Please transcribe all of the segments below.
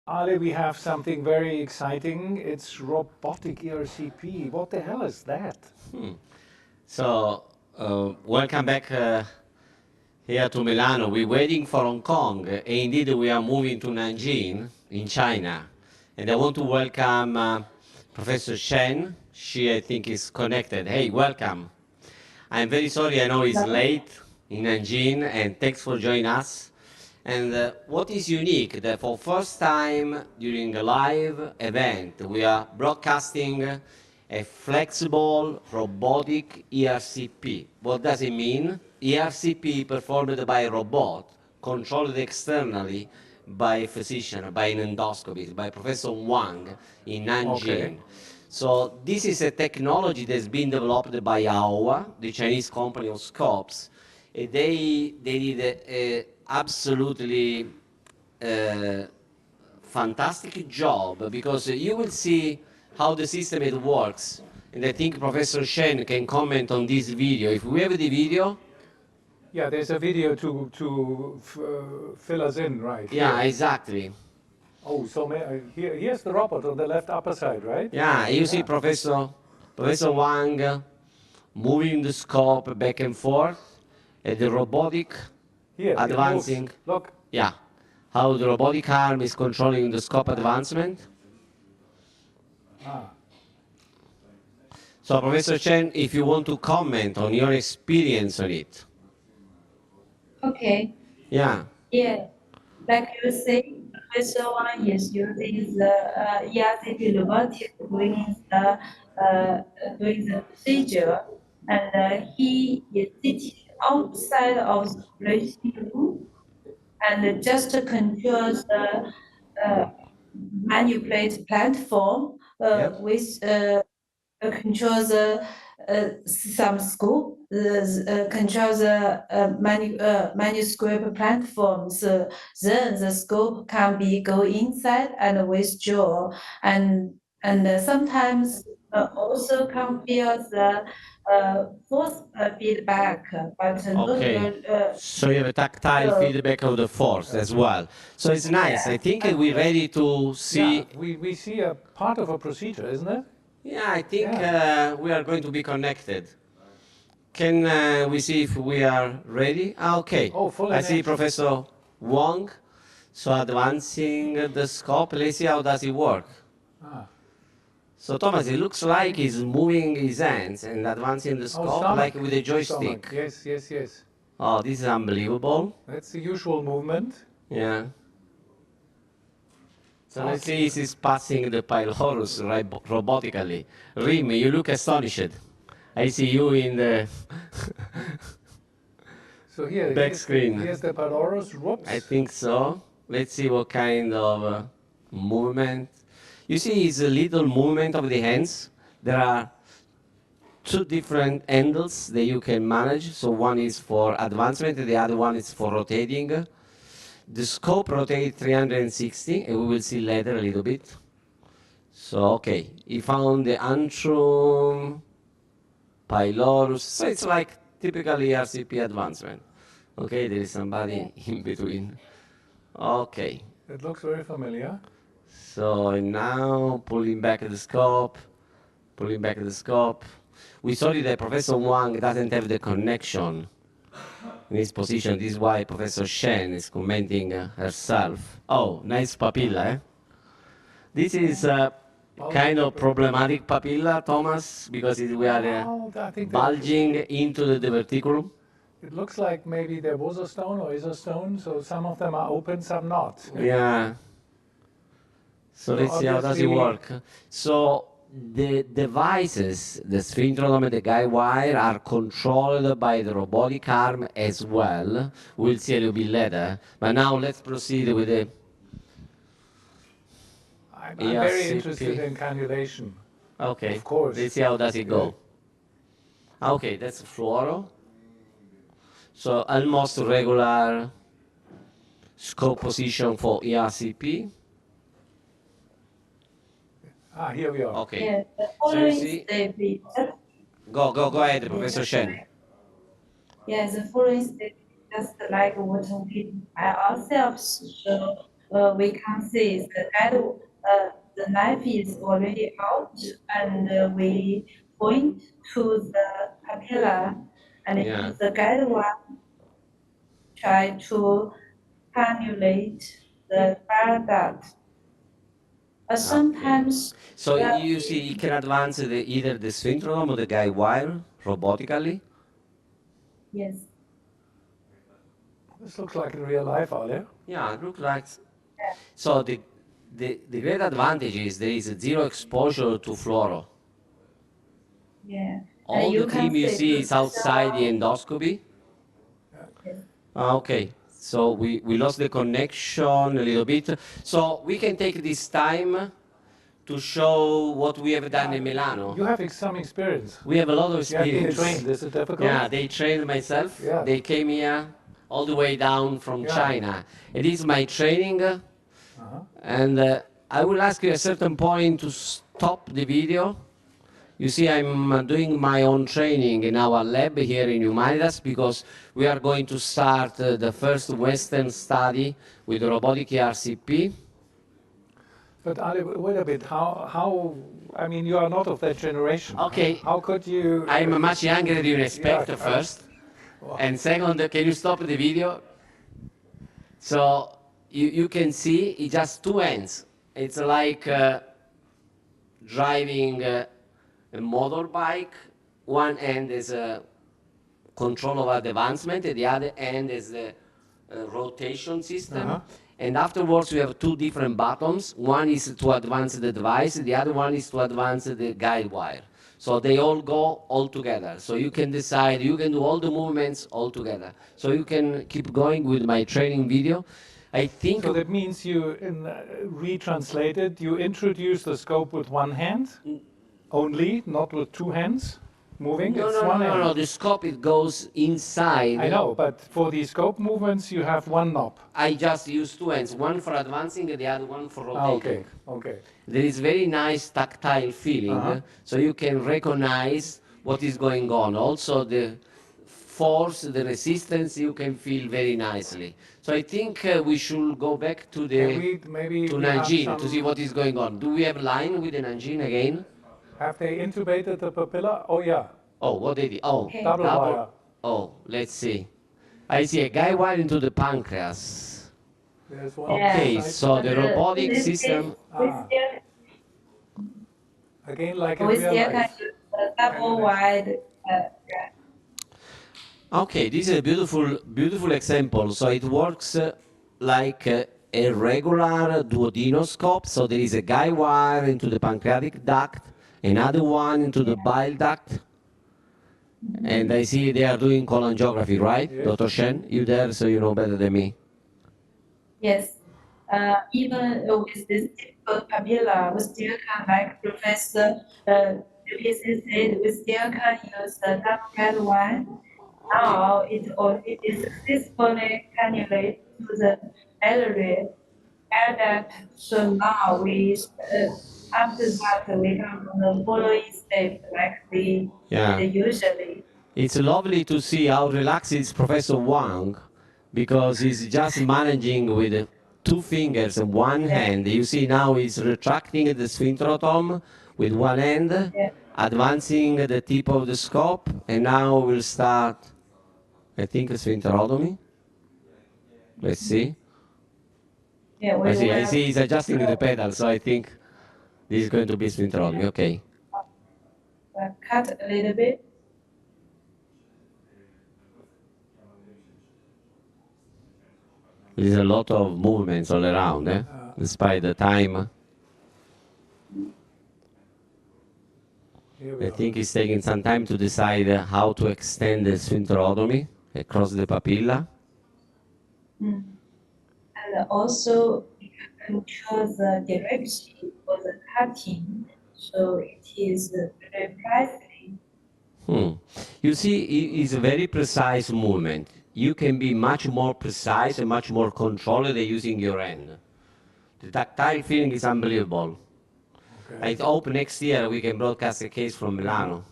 Ali, we have something very exciting. It's robotic ERCP. What the hell is that? So, welcome back here to Milano. We're waiting for Hong Kong. Indeed, we are moving to Nanjing in China. And I want to welcome Professor Shen. She, I think, is connected. Hey, welcome. I'm very sorry, I know it's late in Nanjing, and thanks for joining us. And what is unique, that for first time during a live event, we are broadcasting a flexible robotic ERCP. What does it mean? ERCP performed by a robot, controlled externally by a physician, by an endoscopy, by Professor Wang in Nanjing. Okay. So this is a technology that's been developed by Aohua, the Chinese company of scopes. They did a absolutely fantastic job, because you will see how the system it works. And I think Professor Shen can comment on this video. If we have the video. Yeah, there's a video to fill us in, right? Yeah, Here. exactly. Oh, so here's the robot on the left upper side, right? Yeah, you see Professor Wang moving the scope back and forth, and the robotic Here, advancing. it moves. Look. Yeah, how the robotic arm is controlling the scope advancement. Ah. So, Professor Chen, if you want to comment on your experience on it. Okay. Yeah. Yeah. Like you say, Professor Wang is using the ERCP robotic doing the procedure, and he is sitting outside of the operating room and just controls the manipulate platform Yep. with control the some scope, control the manuscript platforms. Then the scope can be go inside and withdraw, and sometimes also can feel the force feedback, but Okay. not. So you have a tactile feedback of the force as well. So it's nice. I think we're ready to see. Yeah, we see a part of a procedure, isn't it? Yeah, I think we are going to be connected. Can we see if we are ready? Ah, okay. Oh, full I see action. Professor Wang. So advancing the scope, let's see how does it work. Ah. So Thomas, it looks like he's moving his hands and advancing the scope like with a joystick. Stomach. Yes, yes, yes. Oh, this is unbelievable. That's the usual movement. Yeah. So let's see if he's passing the pylorus robotically. Rim, you look astonished. I see you in the So here, back screen. Here's the pylorus. Whoops. I think so. Let's see what kind of movement. You see, it's a little movement of the hands. There are two different angles that you can manage. So one is for advancement, and the other one is for rotating. The scope rotates 360, and we will see later a little bit. So, okay, he found the antrum, pylorus. So it's like typical ERCP advancement. Okay, there is somebody in between. Okay. It looks very familiar. So now pulling back the scope, pulling back the scope. We saw that Professor Wang doesn't have the connection in his position. This is why Professor Shen is commenting herself. Oh, nice papilla, eh? This is a kind of problematic papilla, Thomas, because we are bulging into the diverticulum. It looks like maybe there was a stone or is a stone, so some of them are open, some not. Yeah. So let's see how does it work. So the devices, the sphincterodome and the guide wire, are controlled by the robotic arm as well. We'll see a little bit later. But now let's proceed with the I'm very interested in cannulation. Okay. Of course. Let's see how does it go. Okay, that's fluoro. So almost regular scope position for ERCP. Ah, here we are. Okay. Yeah, the So you following see, step is go ahead, Professor Shen. yeah, the following step is just like what we by ourselves show we can see the knife is already out, and we point to the papilla and Yeah. use the guide wire try to cannulate the bile duct. Okay. Sometimes So you see, you can advance either the sphincterodome or the guide wire robotically. yes, This looks like in real life, Ale. Yeah, it looks like. So the great advantage is there is zero exposure to fluoro. yeah. And All the you can team you see see is outside the endoscopy. yes. Okay, so we lost the connection a little bit. So we can take this time to show what we have done in Milano. You have some experience. We have a lot of You have been experience. trained. Is it difficult? Yeah, they trained myself. Yeah. They came here all the way down from Yeah. China. It is my training, and I will ask you at a certain point to stop the video. You see, I'm doing my own training in our lab here in Humanitas because we are going to start the first Western study with robotic ERCP. But Ali, wait a bit. How? I mean, you are not of that generation. Okay. How could you? I'm much younger than you expect, Yeah. first. And second, can you stop the video? So you can see it's just two ends. It's like driving a motorbike. One end is a control of advancement, and the other end is the rotation system. And afterwards, we have two different buttons. One is to advance the device, the other one is to advance the guide wire. So they all go all together. So you can decide, you can do all the movements all together. So you can keep going with my training video. I think. So that means you, retranslated, you introduce the scope with one hand only, not with two hands moving. No, It's no, no, one no, hand. no. The scope, it goes inside. I know, but for the scope movements, you have one knob. I just use two hands, one for advancing and the other one for rotating. Okay. There is very nice tactile feeling, so you can recognize what is going on. Also, the force, the resistance, you can feel very nicely. So I think we should go back to the Maybe to we have Nanjing to some- see what is going on. Do we have line with the Nanjing again? Have they intubated the papilla? Oh yeah, Oh, what they did? Oh, Okay. double wire. Oh, let's see. I see a guy wire into the pancreas. There's one. Okay, side. so the robotic in this system. case, we still Again, like in we real still can life. use the double wide. Okay, this is a beautiful example. So it works like a regular duodenoscope. So there is a guide wire into the pancreatic duct, another one into the bile duct. And I see they are doing cholangiography, right? Yes. Dr. Shen, you there, so you know better than me. Yes. Even with this typical papilla, we still can, like Professor previously said, we still can use the double guide wire. Now it already successfully cannulated to the area. And so now we, after that, we can do the following step like we Yeah. usually. It's lovely to see how relaxed is Professor Wang because he's just managing with two fingers and one hand. You see now he's retracting the sphincterotom with one hand, Yeah. advancing the tip of the scope, and now we'll start, I think, a sphincterotomy. Let's see. Yeah, I see he's adjusting the pedal, so I think this is going to be sphincterotomy. Okay. Cut a little bit. There's a lot of movements all around, despite the time. Here we I are. think it's taking some time to decide how to extend the sphincterotomy across the papilla. And also we can control the direction for the cutting, so it is very precisely. You see, it's a very precise movement. You can be much more precise and much more controlled than using your hand. The tactile feeling is unbelievable. I hope next year we can broadcast a case from Milano.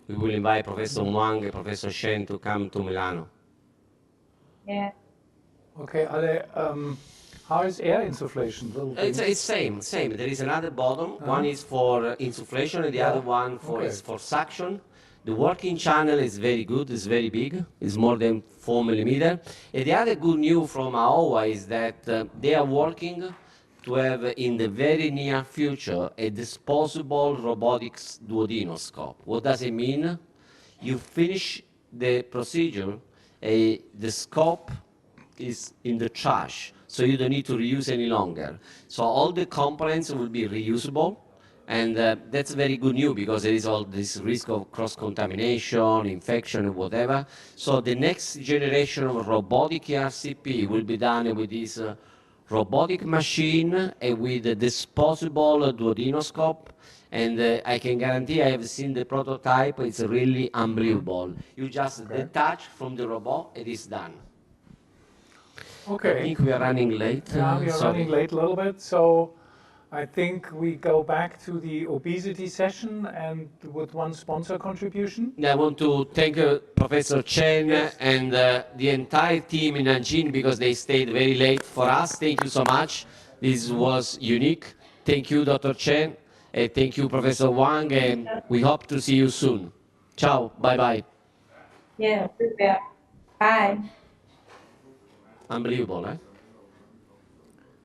We will invite Professor Wang and Professor Shen to come to Milano. Yeah. Okay, how is air insufflation? It's same. There is another bottom. One is for insufflation, and the other one is for suction. The working channel is very good. It's very big. It's more than 4 millimeter. And the other good news from Aohua is that they are working to have in the very near future a disposable robotics duodenoscope. What does it mean? You finish the procedure, the scope is in the trash, so you don't need to reuse any longer. So all the components will be reusable, and that's very good news because there is all this risk of cross-contamination, infection, and whatever. So the next generation of robotic ERCP will be done with this robotic machine and with a disposable duodenoscope. And I can guarantee I have seen the prototype. It's really unbelievable. You just detach from the robot, it is done. Okay. I think we are running late. Yeah, we are running late a little bit, so I think we go back to the obesity session and with one sponsor contribution. I want to thank Professor Chen and the entire team in Nanjing because they stayed very late for us. Thank you so much. This was unique. Thank you, Dr. Chen. And thank you, Professor Wang, and we hope to see you soon. Ciao. Bye-bye. Yeah, we will. Bye. Unbelievable, eh?